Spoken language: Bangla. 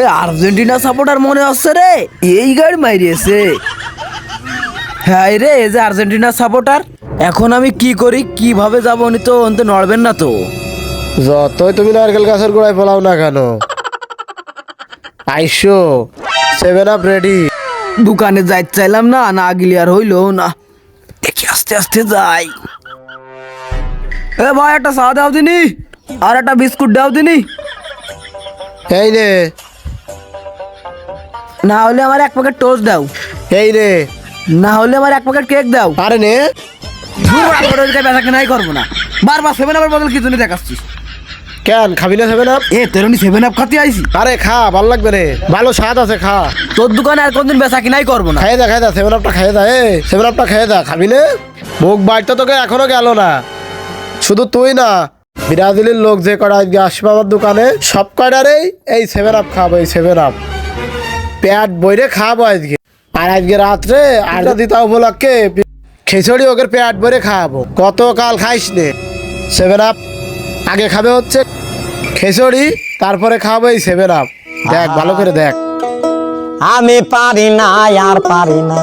এ আর্জেন্টিনা সাপোর্টার মনে হচ্ছে রে, এই গাড়ি মাইরিয়েছে। হ্যাঁ রে, এই যে আর্জেন্টিনা সাপোর্টার। এখন আমি কি করি, কিভাবে যাবো? উনি তো অন্ত নড়বেন না তো। যতই তুমি নারকেল গাছের গোড়ায় ফেলাও না কেন, আইসো 7 আপ রেডি। দোকানে যাইতে চাইলাম না, না গেলে আর হইলো না। দেখি আস্তে আস্তে যাই। এ ভাই, একটা চা দাও দিনি, আর একটা বিস্কুট দাও দিনি। এই রে, না হলে আমার এক প্যাকেট টোস্ট দাও। এই রে, না হলে আমার এক প্যাকেট কেক দাও। আরে নে। বেচা কেনাই করবো না, বারবার 7 আপের বদল কি জন্য দেখাচ্ছিস? কেন খাবি না 7 আপ? এ তেরোনি 7 আপ খাতে আইসি। আরে খা, ভালো লাগবে রে, ভালো স্বাদ আছে, খা। তোর দোকানে আর কোনদিন বেচা কিনাই করবো না। খাইয়ে দা 7 আপটা খাইয়ে দা। 7 আপটা খাইয়ে দা, খাবি না? মুখ বাইরটা তোকে এখনো গেল না। শুধু তুই না, ব্রাজিলের লোক যে কটা আজকে আসবে আমার দোকানে, সব কয়টারেই এই 7 আপ খাবো। এই 7 আপ পেট বইরে খাবো আজকে। আর আজকে রাত্রে আড্ডা দিতা উপলক্ষে খিচুড়ি ওকে পেট ভরে খাওয়াবো। কত কাল খাইস নে 7 আপ। আগে খাবে হচ্ছে খিচুড়ি, তারপরে খাবো এই 7 আপ। দেখ ভালো করে দেখ। আমি পারি না আর পারি না।